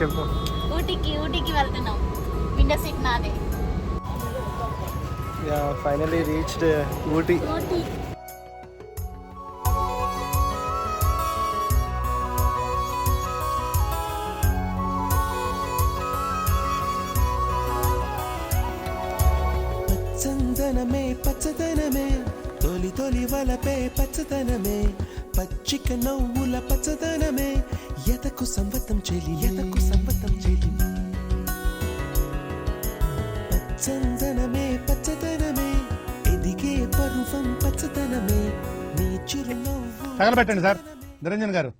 చెప్పు. ఊటీకి వెళ్తున్నాం. విండో సీట్ నాదే. Yeah finally reached Ooty. పచ్చదనమే పచ్చదనమే తొలి తొలి వలపే పచ్చదనమే పచ్చిక నవ్వుల పచ్చదనమే ఎతకు సంవతం చెలి పచ్చదనమే పచ్చదనమే ఎదిగే పరువం పచ్చదనమే నీ చిరునవ్వు. తగలబెట్టండి సార్ నిరంజన్ గారు.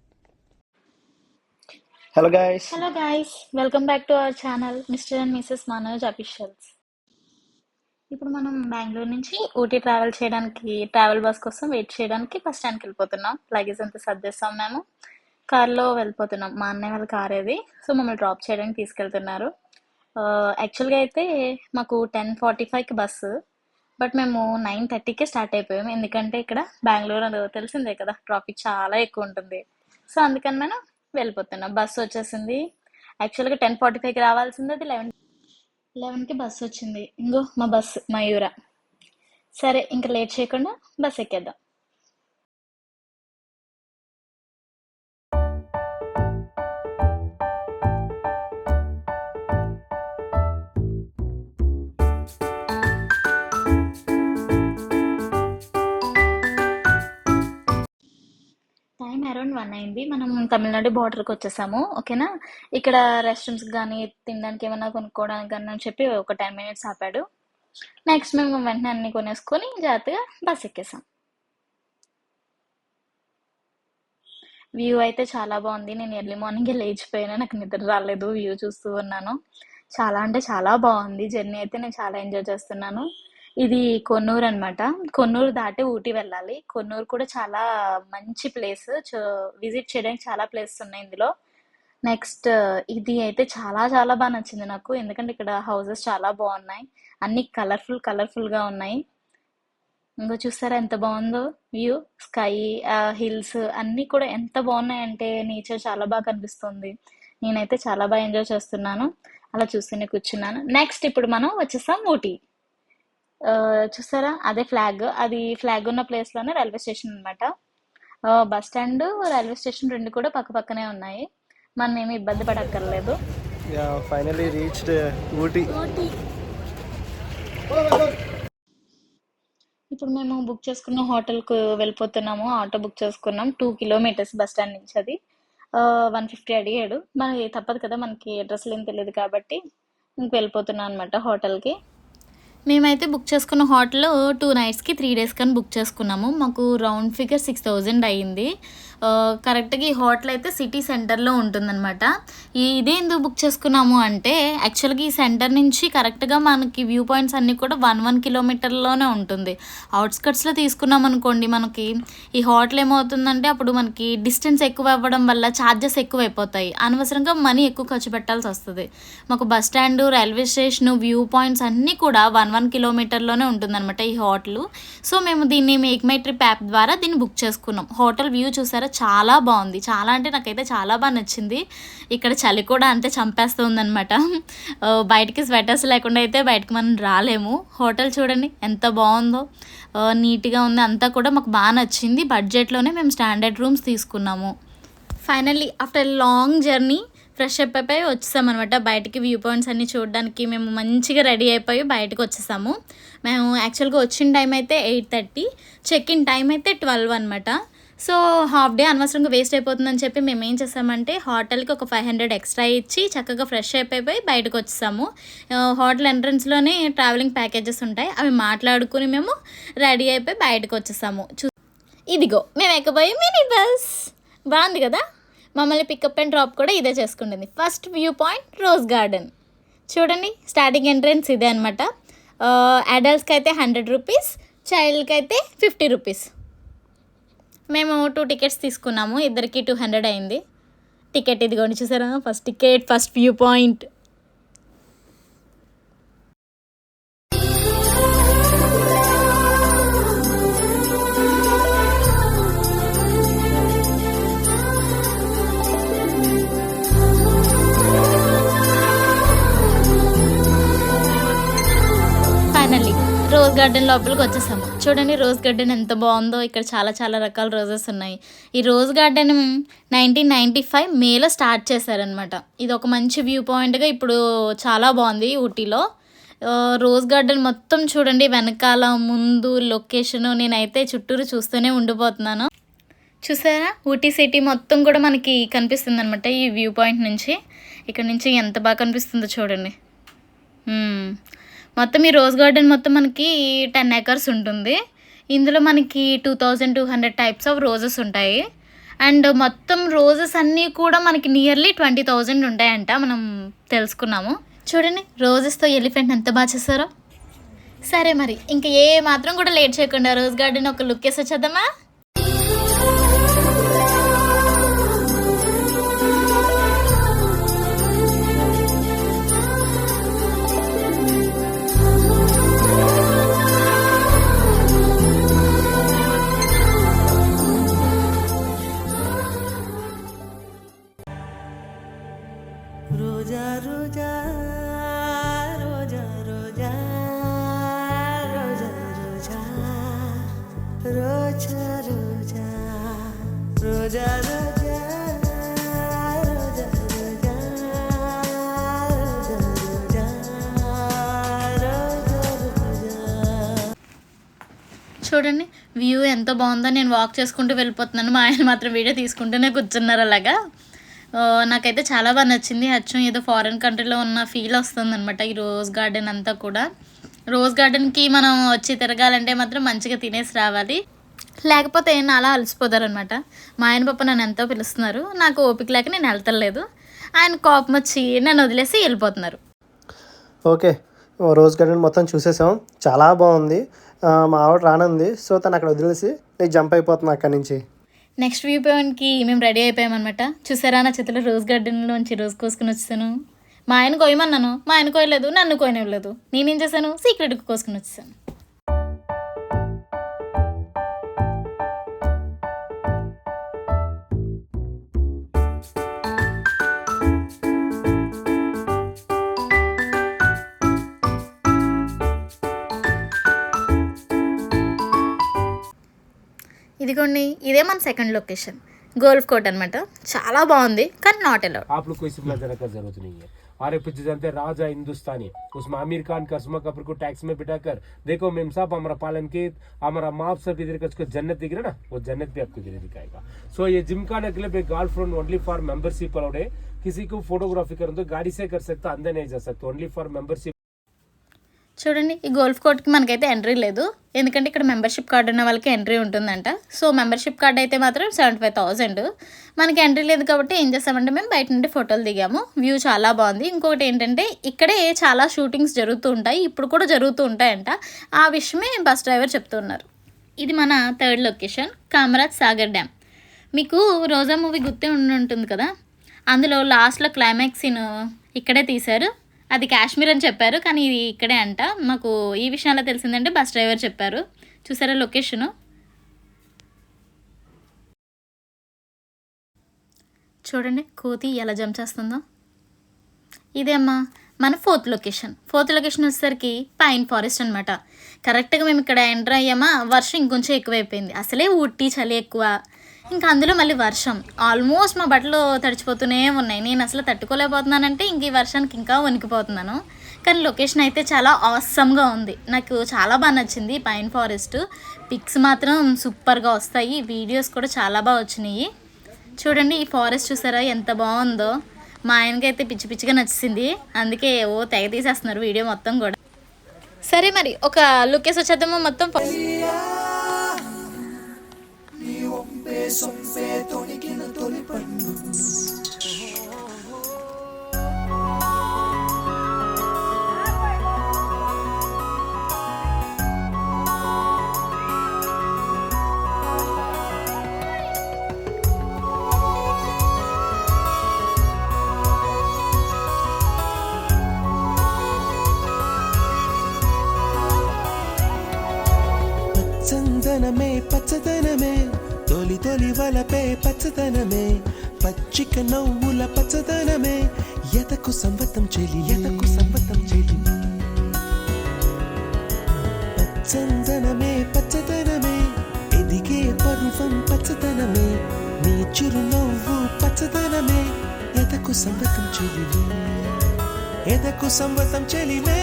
Hello guys, welcome back to our channel mister and Mrs Manoj officials. ఇప్పుడు మనం బెంగళూరు నుంచి ఊటీ ట్రావెల్ చేయడానికి ట్రావెల్ బస్ కోసం వెయిట్ చేయడానికి బస్ స్టాండ్కి వెళ్ళిపోతున్నాం. లగేజ్ అంతా సర్దేస్తాం. మేము కార్లో వెళ్ళిపోతున్నాం. మా అన్నయ్య వాళ్ళ కార్ ఏది, సో మమ్మల్ని డ్రాప్ చేయడానికి తీసుకెళ్తున్నారు. యాక్చువల్గా అయితే మాకు 10:45కి బస్సు, బట్ మేము 9:30కే స్టార్ట్ అయిపోయాము. ఎందుకంటే ఇక్కడ బెంగళూరు తెలిసిందే కదా, ట్రాఫిక్ చాలా ఎక్కువ ఉంటుంది. సో అందుకని మనం వెళ్ళిపోతున్నాం. బస్సు వచ్చేసింది. యాక్చువల్గా 10:45కి రావాల్సింది, అది 11కి బస్సు వచ్చింది. ఇంకో మా బస్సు మయూర. సరే ఇంకా లేట్ చేయకుండా బస్ ఎక్కేద్దాం. టైం అరౌండ్ 1 అయింది. మనం తమిళనాడు బార్డర్కి వచ్చేసాము. ఓకేనా, ఇక్కడ రెస్టారెంట్స్ కానీ తినడానికి ఏమైనా కొనుక్కోవడానికి కానీ అని చెప్పి ఒక 10 minutes ఆపాడు. నెక్స్ట్ మేము వెంటనే అన్ని కొనేసుకొని జాగ్రత్తగా బస్ ఎక్కేసాం. వ్యూ అయితే చాలా బాగుంది. నేను ఎర్లీ మార్నింగే లేచిపోయినా, నాకు నిద్ర రాలేదు. వ్యూ చూస్తూ ఉన్నాను. చాలా అంటే చాలా బాగుంది. జర్నీ అయితే నేను చాలా ఎంజాయ్ చేస్తున్నాను. ఇది కొన్నూరు అనమాట. కొన్నూరు దాటి ఊటీ వెళ్ళాలి. కొన్నూరు కూడా చాలా మంచి ప్లేస్. విజిట్ చేయడానికి చాలా ప్లేసెస్ ఉన్నాయి ఇందులో. నెక్స్ట్ ఇది అయితే చాలా చాలా బాగా నచ్చింది నాకు, ఎందుకంటే ఇక్కడ హౌసెస్ చాలా బాగున్నాయి. అన్ని కలర్ఫుల్గా ఉన్నాయి. ఇంకో చూస్తారా ఎంత బాగుందో వ్యూ. స్కై, హిల్స్ అన్నీ కూడా ఎంత బాగున్నాయంటే నేచర్ చాలా బాగా కనిపిస్తుంది. నేనైతే చాలా బాగా ఎంజాయ్ చేస్తున్నాను. అలా చూస్తూనే కూర్చున్నాను. నెక్స్ట్ ఇప్పుడు మనం వచ్చేసాం ఊటీ. చూసారా, అదే ఫ్లాగ్, అది ఫ్లాగ్ ఉన్న ప్లేస్లోనే రైల్వే స్టేషన్ అనమాట. బస్ స్టాండ్, రైల్వే స్టేషన్ రెండు కూడా పక్క పక్కనే ఉన్నాయి. మనం ఏమి ఇబ్బంది పడక్కర్లేదు. Yeah finally reached Ooty. ఇప్పుడు మేము బుక్ చేసుకున్న హోటల్కు వెళ్ళిపోతున్నాము. ఆటో బుక్ చేసుకున్నాం. 2 kilometers బస్ స్టాండ్ నుంచి. అది 150 అడిగాడు. మనకి తప్పదు కదా, మనకి అడ్రస్లు ఏం తెలియదు కాబట్టి ఇంక వెళ్ళిపోతున్నాం అనమాట హోటల్కి. మేమైతే బుక్ చేసుకున్న హోటల్ 2 nights 3 days కానీ బుక్ చేసుకున్నాము. మాకు రౌండ్ ఫిగర్ 6,000 అయ్యింది. కరెక్ట్గా ఈ హోటల్ అయితే సిటీ సెంటర్లో ఉంటుందన్నమాట. ఇదే ఎందుకు బుక్ చేసుకున్నాము అంటే, యాక్చువల్గా ఈ సెంటర్ నుంచి కరెక్ట్గా మనకి వ్యూ పాయింట్స్ అన్నీ కూడా 1 kilometerలోనే ఉంటుంది. అవుట్స్కట్స్లో తీసుకున్నాం అనుకోండి, మనకి ఈ హోటల్ ఏమవుతుందంటే అప్పుడు మనకి డిస్టెన్స్ ఎక్కువ అవ్వడం వల్ల ఛార్జెస్ ఎక్కువ అయిపోతాయి. అనవసరంగా మనీ ఎక్కువ ఖర్చు పెట్టాల్సి వస్తుంది. మాకు bus stand, railway station, view points అన్నీ కూడా 1 kilometerలోనే ఉంటుందన్నమాట ఈ హోటల్. సో మేము దీన్ని మేక్ మై ట్రిప్ యాప్ ద్వారా దీన్ని బుక్ చేసుకున్నాం. హోటల్ వ్యూ చూసారా, చాలా బాగుంది. చాలా అంటే నాకైతే చాలా బాగా నచ్చింది. ఇక్కడ చలి కూడా అంతే చంపేస్తుందన్నమాట. బయటికి స్వెటర్స్ లేకుండా అయితే బయటకు మనం రాలేము. హోటల్ చూడండి ఎంత బాగుందో, నీట్గా ఉంది. అంతా కూడా మాకు బాగా నచ్చింది. బడ్జెట్లోనే మేము స్టాండర్డ్ రూమ్స్ తీసుకున్నాము. Finally after long journey fresh up అయిపోయి వచ్చేసామన్నమాట. బయటికి వ్యూ పాయింట్స్ అన్నీ చూడడానికి మేము మంచిగా రెడీ అయిపోయి బయటకు వచ్చేసాము. మేము యాక్చువల్గా వచ్చిన టైం అయితే 8:30, చెక్ ఇన్ టైం అయితే 12 అనమాట. సో హాఫ్ డే అనవసరంగా వేస్ట్ అయిపోతుందని చెప్పి మేము ఏం చేసామంటే హోటల్కి ఒక 500 ఎక్స్ట్రా ఇచ్చి చక్కగా ఫ్రెష్ అయిపోయి బయటకు వచ్చేసాము. హోటల్ ఎంట్రన్స్లోనే ట్రావెలింగ్ ప్యాకేజెస్ ఉంటాయి, అవి మాట్లాడుకుని మేము రెడీ అయిపోయి బయటకు వచ్చేసాము. ఇదిగో మేము ఎక్కబోయే మినీ బస్. బాగుంది కదా. మమ్మల్ని పికప్ అండ్ డ్రాప్ కూడా ఇదే చేసుకుంటుంది. First view point rose garden చూడండి. స్టార్టింగ్ ఎంట్రన్స్ ఇదే అనమాట. అడల్ట్స్కి అయితే 100 rupees, చైల్డ్కి అయితే 50 rupees. మేము 2 tickets తీసుకున్నాము. ఇద్దరికి 200 అయింది టికెట్. ఇదిగోండి చూసారా, first ticket, first view point. Garden లోపలికి వచ్చేసాము. చూడండి రోజ్ గార్డెన్ ఎంత బాగుందో. ఇక్కడ చాలా చాలా రకాల రోజెస్ ఉన్నాయి. ఈ రోజ్ గార్డెన్ 1995 మేలో స్టార్ట్ చేశారనమాట. ఇది ఒక మంచి వ్యూ పాయింట్గా ఇప్పుడు చాలా బాగుంది ఊటీలో. రోజ్ గార్డెన్ మొత్తం చూడండి, వెనకాల ముందు లొకేషను. నేనైతే చుట్టూరు చూస్తూనే ఉండిపోతున్నాను. చూసారా ఊటీ సిటీ మొత్తం కూడా మనకి కనిపిస్తుంది అనమాట ఈ వ్యూ పాయింట్ నుంచి. ఇక్కడ నుంచి ఎంత బాగా కనిపిస్తుందో చూడండి. మొత్తం ఈ రోజ్ గార్డెన్ మొత్తం మనకి 10 acres ఉంటుంది. ఇందులో మనకి 2200 టైప్స్ ఆఫ్ రోజెస్ ఉంటాయి. అండ్ మొత్తం రోజెస్ అన్నీ కూడా మనకి నియర్లీ 20,000 ఉంటాయంట, మనం తెలుసుకున్నాము. చూడండి రోజెస్తో ఎలిఫెంట్ ఎంత బాగా చేస్తారో. సరే మరి ఇంకా ఏ మాత్రం కూడా లేట్ చేయకుండా రోజ్ గార్డెన్ ఒక లుక్ వేసి వచ్చేద్దామా. రోజా రోజా రోజా రోజా రోజా రోజా రోజా రోజా రోజా రోజా రోజా రోజా చూడండి వ్యూ ఎంత బాగుందో. నేను వాక్ చేసుకుంటూ వెళ్ళిపోతున్నాను, మా ఆయన మాత్రం వీడియో తీసుకుంటూనే కూర్చున్నారు అలాగా. నాకైతే చాలా బాగా నచ్చింది. అచ్చం ఏదో ఫారిన్ కంట్రీలో ఉన్న ఫీల్ వస్తుంది అనమాట ఈ రోజ్ గార్డెన్ అంతా కూడా. రోజ్ గార్డెన్కి మనం వచ్చి తిరగాలంటే మాత్రం మంచిగా తినేసి రావాలి, లేకపోతే అలా అలసిపోతారనమాట. మా ఆయన పాప నన్ను ఎంతో పిలుస్తున్నారు, నాకు ఓపిక లేక నేను వెళ్తలేదు. ఆయన కోపం వచ్చి నన్ను వదిలేసి వెళ్ళిపోతున్నారు. ఓకే, రోజ్ గార్డెన్ మొత్తం చూసేసాం, చాలా బాగుంది. మా ఆవిడ రానుంది, సో తను అక్కడ వదిలేసి నేను జంప్ అయిపోతున్నా అక్కడి నుంచి. నెక్స్ట్ వ్యూ పాయింట్కి మేము రెడీ అయిపోయామన్నమాట. చూసారా నా చేతిలో రోజ్ గార్డెన్లోంచి రోజ్ కోసుకుని వచ్చేసాను. మా ఆయన కోయమన్నాను, మా ఆయన కోయలేదు, నన్ను కోయనివ్వలేదు. నేనేం చేశాను, సీక్రెట్గా కోసుకుని వచ్చేసాను. ఇదిగోండి, ఇదే మన సెకండ్ లొకేషన్, గోల్ఫ్ కోర్ట్ అనమాట. చాలా బాగుంది కానీ నాట్ అలౌడ్. आप लोग को इसमें नजर का जरूरत नहीं है। और पीछे जानते हैं राजा हिंदुस्तानी, उसमें आमिर खान करिश्मा कपूर को टैक्स में बिठाकर देखो मेम साहब हमारा पालन के हमारा माप सब इधर का जन्नत दिख रहा ना, वो जन्नत भी आपको इधर दिखाएगा। सो ये जिमखाना क्लब एक golf ground only for membership allowed है। किसी को फोटोग्राफी करना तो गाड़ी से कर सकता, अंदर नहीं जा सकता, ओनली फॉर मेंबरशिप। చూడండి ఈ గోల్ఫ్ కోర్ట్కి మనకైతే ఎంట్రీ లేదు, ఎందుకంటే ఇక్కడ మెంబర్షిప్ కార్డు ఉన్న వాళ్ళకి ఎంట్రీ ఉంటుందంట. సో మెంబర్షిప్ కార్డు అయితే మాత్రం 75,000. మనకి ఎంట్రీ లేదు కాబట్టి ఏం చేస్తామంటే మేము బయట నుండి ఫోటోలు దిగాము. వ్యూ చాలా బాగుంది. ఇంకొకటి ఏంటంటే ఇక్కడే చాలా షూటింగ్స్ జరుగుతూ ఉంటాయి, ఇప్పుడు కూడా జరుగుతూ ఉంటాయంట. ఆ విషయమే బస్ డ్రైవర్ చెప్తున్నారు. ఇది మన third location, Kamaraj Sagar dam. మీకు రోజా మూవీ గుర్తే ఉంటుంది కదా, అందులో లాస్ట్లో క్లైమాక్స్ సీన్ ఇక్కడే తీశారు. అది కాశ్మీర్ అని చెప్పారు కానీ ఇది ఇక్కడే అంట. మాకు ఈ విషయంలో తెలిసిందంటే బస్ డ్రైవర్ చెప్పారు. చూసారా లొకేషను. చూడండి కోతి ఎలా జంప్ చేస్తుందో. ఇదే అమ్మా మన ఫోర్త్ లొకేషన్. వచ్చేసరికి పైన్ ఫారెస్ట్ అనమాట. కరెక్ట్గా మేము ఇక్కడ ఎంటర్ అయ్యామా, వర్షం ఇంకొంచెం ఎక్కువైపోయింది. అసలే ఊటీ చలి ఎక్కువ, ఇంకా అందులో మళ్ళీ వర్షం. ఆల్మోస్ట్ మా బట్టలు తడిచిపోతూనే ఉన్నాయి. నేను అసలు తట్టుకోలేకపోతున్నానంటే ఇంక ఈ వర్షానికి ఇంకా వణికిపోతున్నాను. కానీ లొకేషన్ అయితే చాలా ఆసమ్గా ఉంది, నాకు చాలా బాగా నచ్చింది. పైన్ ఫారెస్ట్ పిక్స్ మాత్రం సూపర్గా వస్తాయి, వీడియోస్ కూడా చాలా బాగా వచ్చినాయి. చూడండి ఈ ఫారెస్ట్ చూసారా ఎంత బాగుందో. మా ఆయనకైతే పిచ్చి పిచ్చిగా నచ్చింది, అందుకే తెగ తీసేస్తున్నారు వీడియో మొత్తం కూడా. సరే మరి ఒక లుక్ వేసి వచ్చేద్దాము మొత్తం. పచ్చదనమే పచ్చదనమే తొలి తొలి వలపే పచ్చదనమే పచ్చిక నవ్వుల పచ్చదనమే ఎతకు సంవతం చెలి పచ్చందనమే పచ్చదనమే ఎదిగే పర్వం పచ్చదనమే నీ చిరునవ్వు పచ్చదనమే ఎదకు సంవతం చెలివే ఎదకు సంవతం చెలివే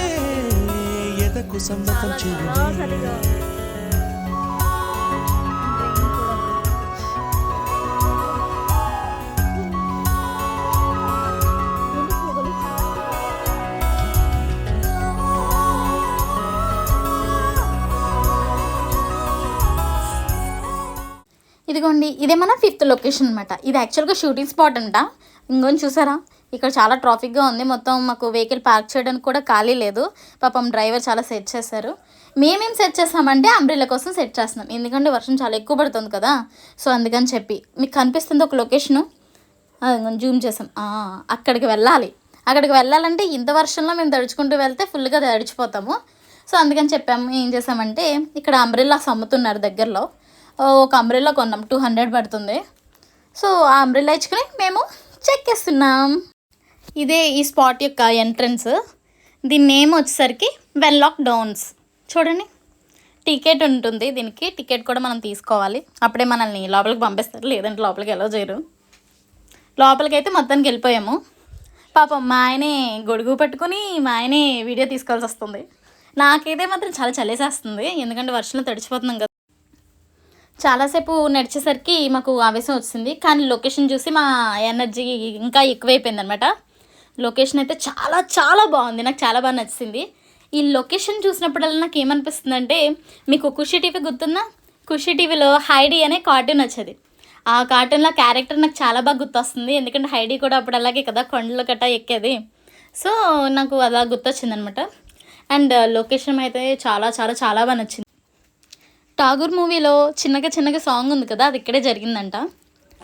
ఎదకు సంవతం చెలివే ఇదిగోండి ఇదే మన 5th లొకేషన్ అనమాట. ఇది యాక్చువల్గా షూటింగ్ స్పాట్ అంట. ఇంకొని చూసారా ఇక్కడ చాలా ట్రాఫిక్గా ఉంది. మొత్తం మాకు వెహికల్ పార్క్ చేయడానికి కూడా ఖాళీ లేదు. పాపం డ్రైవర్ చాలా సెట్ చేశారు. మేమేం సెట్ చేస్తామంటే అంబ్రెల్లా కోసం సెట్ చేస్తున్నాం. ఎందుకంటే వర్షం చాలా ఎక్కువ పడుతుంది కదా, సో అందుకని చెప్పి. మీకు కనిపిస్తుంది ఒక లొకేషను, జూమ్ చేసాం. అక్కడికి వెళ్ళాలి. అక్కడికి వెళ్ళాలంటే ఇంత వర్షంలో మేము తడుచుకుంటూ వెళ్తే ఫుల్గా తడిచిపోతాము. సో అందుకని చెప్పాము. ఏం చేసామంటే ఇక్కడ అంబ్రెల్లాస్ అమ్ముతున్నారు దగ్గరలో. ఒక అంబ్రెల్లా కొన్నాం, 200 పడుతుంది. సో ఆ అంబ్రెల్లా ఇచ్చుకొని మేము చెక్కేస్తున్నాం. ఇదే ఈ స్పాట్ యొక్క ఎంట్రన్స్. దీని నేమ్ వచ్చేసరికి వెన్లాక్ డౌన్స్. చూడండి టికెట్ ఉంటుంది దీనికి. టికెట్ కూడా మనం తీసుకోవాలి, అప్పుడే మనల్ని లోపలికి పంపిస్తారు, లేదంటే లోపలికి ఎలా చేయరు. లోపలికి అయితే మొత్తానికి వెళ్ళిపోయాము. పాపం మా ఆయనే గొడుగు పట్టుకుని మా ఆయనే వీడియో తీసుకోవాల్సి వస్తుంది. నాకైతే మాత్రం చాలా చలేసేస్తుంది, ఎందుకంటే వర్షంలో తడిచిపోతున్నాం కదా. చాలాసేపు నడిచేసరికి మాకు ఆవేశం వచ్చింది, కానీ లొకేషన్ చూసి మా ఎనర్జీ ఇంకా ఎక్కువైపోయింది అనమాట. లొకేషన్ అయితే చాలా చాలా బాగుంది, నాకు చాలా బాగా నచ్చింది. ఈ లొకేషన్ చూసినప్పుడల్లా నాకు ఏమనిపిస్తుంది అంటే, మీకు ఖుషి టీవీ గుర్తుందా? ఖుషి టీవీలో హైడీ అనే కార్టూన్ వచ్చేది. ఆ కార్టూన్లో క్యారెక్టర్ నాకు చాలా బాగా గుర్తొస్తుంది, ఎందుకంటే హైడీ కూడా అప్పుడు అలాగే కదా కొండలు గట్టా ఎక్కేది. సో నాకు అలా గుర్తొచ్చింది అనమాట. అండ్ లొకేషన్ అయితే చాలా చాలా చాలా బాగా నచ్చింది. ఠాగూర్ మూవీలో చిన్నగా చిన్నగా సాంగ్ ఉంది కదా, అది ఇక్కడే జరిగిందంట.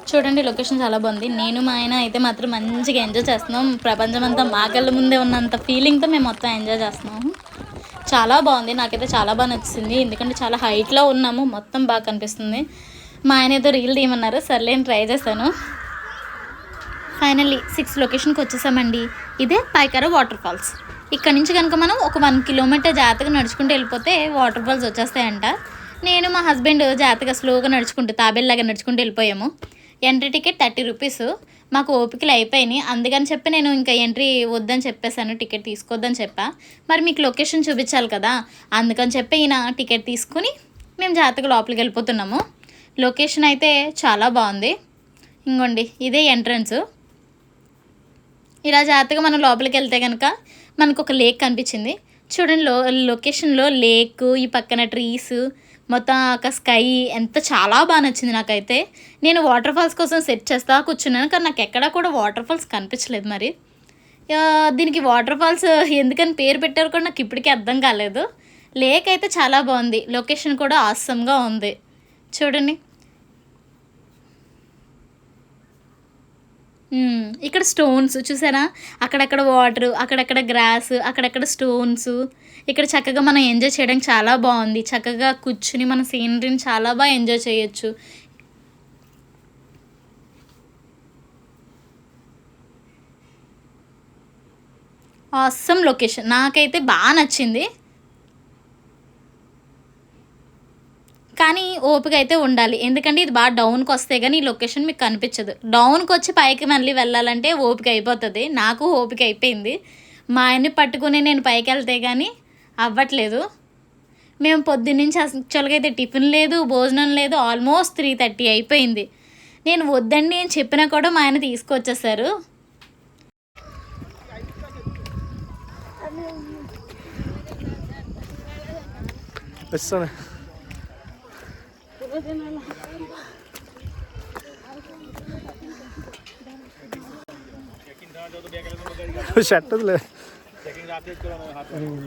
చూడండి లొకేషన్ చాలా బాగుంది. నేను మా ఆయన అయితే మాత్రం మంచిగా ఎంజాయ్ చేస్తున్నాం. ప్రపంచం అంతా మా కళ్ళ ముందే ఉన్నంత ఫీలింగ్తో మేము మొత్తం ఎంజాయ్ చేస్తున్నాం. చాలా బాగుంది, నాకైతే చాలా బాగా నచ్చింది. ఎందుకంటే చాలా హైట్లో ఉన్నాము, మొత్తం బాగా కనిపిస్తుంది. మా ఆయన ఏదో రీల్ తీయమన్నారు, సర్లే నేను ట్రై చేశాను. ఫైనల్లీ 6 లొకేషన్కి వచ్చేసామండి. ఇదే పైకారా వాటర్ ఫాల్స్. ఇక్కడ నుంచి కనుక మనం ఒక 1 కిలోమీటర్ జాగ్రత్తగా నడుచుకుంటూ వెళ్ళిపోతే వాటర్ ఫాల్స్ వచ్చేస్తాయంట. నేను మా హస్బెండ్ జాగ్రత్తగా స్లోగా నడుచుకుంటూ తాబేల్లాగా నడుచుకుంటూ వెళ్ళిపోయాము. Entry ticket 30 rupees. మాకు ఓపికలు అయిపోయినాయి, అందుకని చెప్పి నేను ఇంకా ఎంట్రీ వద్దని చెప్పేశాను, టికెట్ తీసుకోవద్దని చెప్పా. మరి మీకు లొకేషన్ చూపించాలి కదా, అందుకని చెప్పి ఈయన టికెట్ తీసుకుని మేము జాగ్రత్తగా లోపలికి వెళ్ళిపోతున్నాము. లొకేషన్ అయితే చాలా బాగుంది. ఇంకోండి ఇదే ఎంట్రన్స్. ఇలా జాగ్రత్తగా మనం లోపలికి వెళ్తే కనుక మనకు ఒక లేక్ కనిపించింది. చూడండి లొకేషన్లో లేక్, ఈ పక్కన ట్రీస్, మొత్తం ఒక స్కై ఎంత చాలా బాగా నచ్చింది నాకైతే. నేను వాటర్ ఫాల్స్ కోసం సెట్ చేస్తా కూర్చున్నాను, కానీ నాకు ఎక్కడా కూడా వాటర్ ఫాల్స్ కనిపించలేదు. మరి దీనికి వాటర్ ఫాల్స్ ఎందుకని పేరు పెట్టారు కూడా నాకు ఇప్పటికీ అర్థం కాలేదు. లేక్ అయితే చాలా బాగుంది, లొకేషన్ కూడా ఆసమ్గా ఉంది. చూడండి ఇక్కడ స్టోన్స్ చూసారా, అక్కడక్కడ వాటర్, అక్కడక్కడ గ్రాస్, అక్కడక్కడ స్టోన్స్. ఇక్కడ చక్కగా మనం ఎంజాయ్ చేయడానికి చాలా బాగుంది. చక్కగా కూర్చుని మన సీనరీని చాలా బాగా ఎంజాయ్ చేయొచ్చు. ఆసమ్ లొకేషన్, నాకైతే బాగా నచ్చింది. కానీ ఓపిక అయితే ఉండాలి, ఎందుకంటే ఇది బాగా డౌన్కి వస్తే కానీ ఈ లొకేషన్ మీకు కనిపించదు. డౌన్కి వచ్చి పైకి మళ్ళీ వెళ్ళాలంటే ఓపిక అయిపోతుంది. నాకు ఓపిక అయిపోయింది. మా ఆయన్ని పట్టుకుని నేను పైకి వెళ్తే కానీ అవ్వట్లేదు. మేము పొద్దున్నుంచి యాక్చువల్గా అయితే టిఫిన్ లేదు, భోజనం లేదు. ఆల్మోస్ట్ 3:30 అయిపోయింది. నేను వద్దండి అని చెప్పినా కూడా మా ఆయన తీసుకొచ్చేసారు.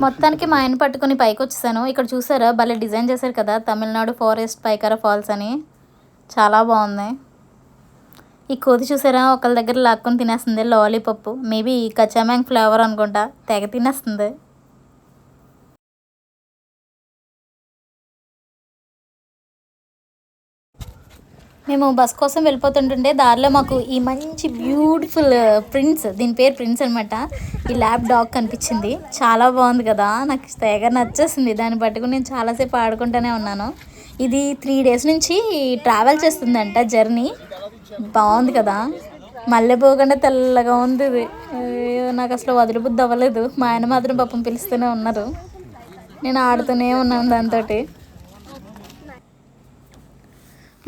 మొత్తానికి మా ఆయన పట్టుకుని పైకి వచ్చేసాను. ఇక్కడ చూసారా భలే డిజైన్ చేశారు కదా, తమిళనాడు ఫారెస్ట్ పైకారా ఫాల్స్ అని. చాలా బాగుంది. ఈ కోతి చూసారా ఒకళ్ళ దగ్గర లాక్కొని తినేస్తుంది లాలీపాప్. మేబీ కచ్చామ్యాంగ్ ఫ్లేవర్ అనుకుంటా, తెగ తినేస్తుంది. మేము బస్ కోసం వెళ్ళిపోతుంటుంటే దారిలో మాకు ఈ మంచి బ్యూటిఫుల్ ప్రిన్స్, దీని పేరు ప్రిన్స్ అనమాట, ఈ ల్యాబ్ డాగ్ కనిపించింది. చాలా బాగుంది కదా, నాకు తెగ నచ్చేసింది. దాన్ని పట్టుకుని నేను చాలాసేపు ఆడుకుంటూనే ఉన్నాను. ఇది 3 days నుంచి ట్రావెల్ చేస్తుందంట జర్నీ. బాగుంది కదా, మళ్ళీ పోకుండా తెల్లగా ఉంది ఇది. నాకు అసలు వదిలిబుద్ధి అవ్వలేదు. మా ఆయన మాత్రం పాపం పిలుస్తూనే ఉన్నారు, నేను ఆడుతూనే ఉన్నాను దాంతో.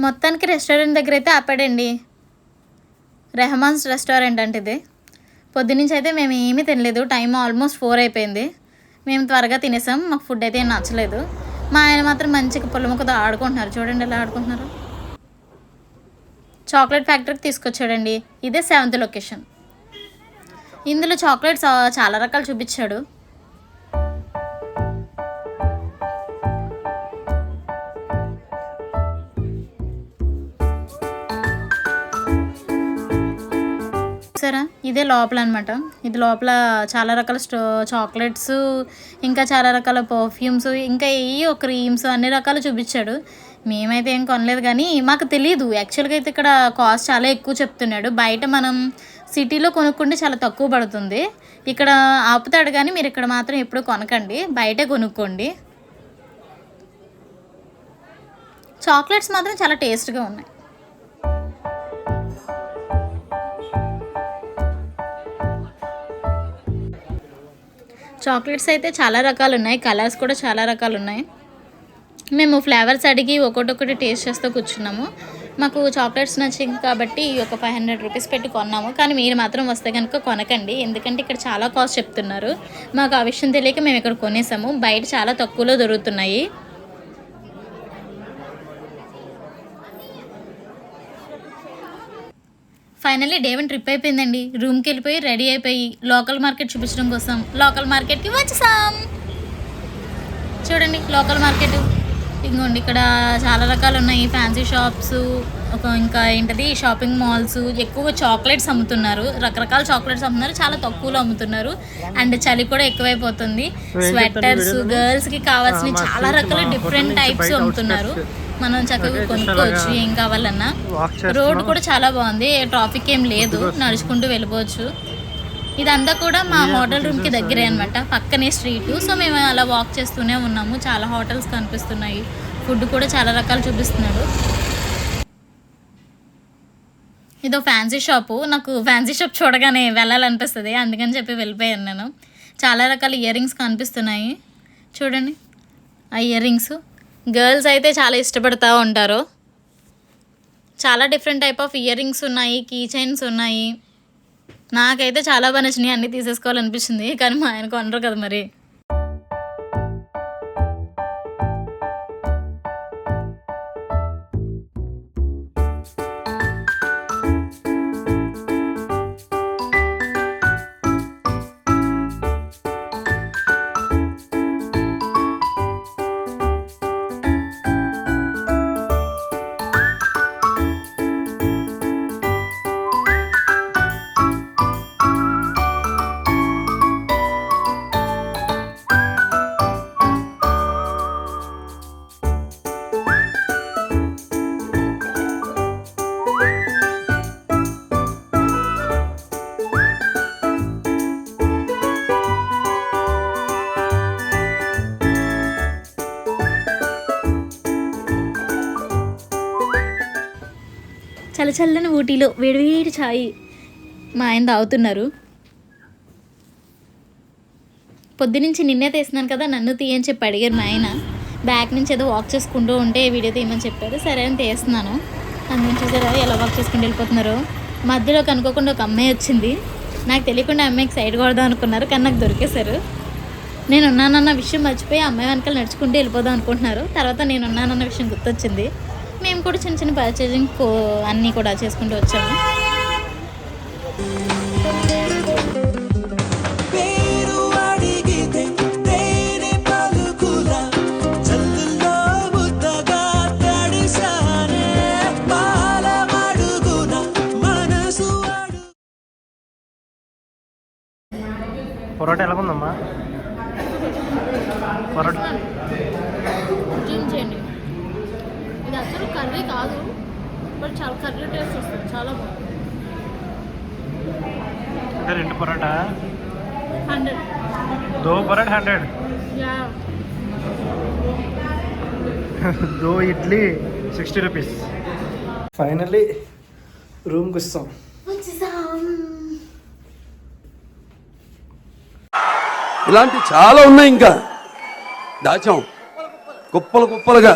మొత్తానికి రెస్టారెంట్ దగ్గర అయితే ఆపాడండి. రెహమాన్స్ రెస్టారెంట్ అంటే ఇది. పొద్దునుంచి అయితే మేము ఏమీ తినలేదు, టైం ఆల్మోస్ట్ 4 అయిపోయింది. మేము త్వరగా తినేసాం, మాకు ఫుడ్ అయితే ఏం నచ్చలేదు. మా ఆయన మాత్రం మంచిగా పుల్లముక్కతో ఆడుకుంటున్నారు. చూడండి ఎలా ఆడుకుంటున్నారు. చాక్లెట్ ఫ్యాక్టరీకి తీసుకొచ్చాడండి. ఇదే 7th లొకేషన్. ఇందులో చాక్లెట్స్ చాలా రకాలు చూపించాడు. సరే, ఇదే లోపల అనమాట. ఇది లోపల చాలా రకాల చాక్లెట్స్, ఇంకా చాలా రకాల పర్ఫ్యూమ్స్, ఇంకా క్రీమ్స్, అన్ని రకాలు చూపించాడు. మేమైతే ఏం కొనలేదు, కానీ మాకు తెలియదు యాక్చువల్గా అయితే ఇక్కడ కాస్ట్ చాలా ఎక్కువ చెప్తున్నాడు. బయట మనం సిటీలో కొనుక్కుంటే చాలా తక్కువ పడుతుంది, ఇక్కడ ఆపుతాడు. కానీ మీరు ఇక్కడ మాత్రం ఎప్పుడు కొనకండి, బయటే కొనుక్కోండి. చాక్లెట్స్ మాత్రం చాలా టేస్ట్గా ఉన్నాయి. చాక్లెట్స్ అయితే చాలా రకాలు ఉన్నాయి, కలర్స్ కూడా చాలా రకాలు ఉన్నాయి. మేము ఫ్లేవర్స్ అడిగి ఒక్కొక్కటి టేస్ట్ చేస్తూ కూర్చున్నాము. మాకు చాక్లెట్స్ నచ్చింది కాబట్టి ఒక 500 రూపీస్ పెట్టి కొన్నాము. కానీ మీరు మాత్రం వస్తే కనుక కొనకండి, ఎందుకంటే ఇక్కడ చాలా కాస్ట్ చెప్తున్నారు. మాకు ఆ విషయం తెలియక మేము ఇక్కడ కొనేసాము. బయట చాలా తక్కువలో దొరుకుతున్నాయి. ఫైనల్లీ డే 1 ట్రిప్ అయిపోయిందండి. రూమ్కి వెళ్ళిపోయి రెడీ అయిపోయి లోకల్ మార్కెట్ చూపించడం కోసం లోకల్ మార్కెట్కి వచ్చేసాం. చూడండి లోకల్ మార్కెట్, ఇంకోండి ఇక్కడ చాలా రకాలు ఉన్నాయి. ఫ్యాన్సీ షాప్స్, ఇంకా ఏంటది షాపింగ్ మాల్స్. ఎక్కువగా చాక్లెట్స్ అమ్ముతున్నారు, రకరకాల చాక్లెట్స్ అమ్ముతున్నారు, చాలా తక్కువలో అమ్ముతున్నారు. అండ్ చలి కూడా ఎక్కువైపోతుంది. స్వెటర్స్, గర్ల్స్కి కావాల్సిన చాలా రకాల డిఫరెంట్ టైప్స్ అమ్ముతున్నారు. మనం చక్కగా కొనుక్కోవచ్చు ఏం కావాలన్నా. రోడ్ కూడా చాలా బాగుంది, ట్రాఫిక్ ఏం లేదు, నడుచుకుంటూ వెళ్ళిపోవచ్చు. ఇదంతా కూడా మా హోటల్ రూమ్కి దగ్గరే అనమాట, పక్కనే స్ట్రీట్. సో మేము అలా వాక్ చేస్తూనే ఉన్నాము. చాలా హోటల్స్ కనిపిస్తున్నాయి, ఫుడ్ కూడా చాలా రకాలు చూపిస్తున్నాడు. ఇదో ఫ్యాన్సీ షాపు. నాకు ఫ్యాన్సీ షాప్ చూడగానే వెళ్ళాలనిపిస్తుంది, అందుకని చెప్పి వెళ్ళిపోయాను నేను. చాలా రకాల ఇయర్ రింగ్స్ కనిపిస్తున్నాయి చూడండి. ఆ ఇయర్ రింగ్స్ గర్ల్స్ అయితే చాలా ఇష్టపడుతూ ఉంటారు. చాలా different type of ear rings ఉన్నాయి, కీ చైన్స్ ఉన్నాయి. నాకైతే చాలా బాగా నచ్చినాయి, అన్నీ తీసేసుకోవాలనిపించింది. కానీ మా ఆయన కొనరు కదా మరి. చల్లచల్లని ఊటీలో వేడివేడి ఛాయ్ మా ఆయన తాగుతున్నారు. పొద్దునుంచి నిన్నే తీస్తున్నాను కదా, నన్ను తీయని చెప్పి అడిగారు మా ఆయన. బ్యాక్ నుంచి ఏదో వాక్ చేసుకుంటూ ఉంటే వీడియో తీయమని చెప్పారు, సరే అని తీస్తున్నాను. అందుకని చూసారా ఎలా వాక్ చేసుకుంటూ వెళ్ళిపోతున్నారు. మధ్యలో కనుక్కోకుండా ఒక అమ్మాయి వచ్చింది, నాకు తెలియకుండా అమ్మాయికి సైడ్ కొడదాం అనుకున్నారు, కానీ నాకు దొరికేశారు. నేను ఉన్నానన్న విషయం మర్చిపోయి అమ్మాయి వెనకాల నడుచుకుంటూ వెళ్ళిపోదాం అనుకుంటున్నారు. తర్వాత నేను ఉన్నానన్న విషయం గుర్తొచ్చింది. మేము కూడా చిన్న చిన్న పర్చేజింగ్ అన్నీ కూడా చేసుకుంటూ వచ్చాము. పొరోటా ఎలా ఉందమ్మా? పొరోటా చూపించండి, ఇది అసలు కర్రీ కాదు, బట్ చాలా కర్రీ టేస్ట్ వస్తుంది, చాలా బాగుంది. 2 parotta 100. 2 parotta 100. Yeah 2 idli 60 rupees. Finally రూమ్కి వస్తాం. ఇలాంటి చాలా ఉన్నాయి, ఇంకా దాచాం కుప్పలు కుప్పలుగా.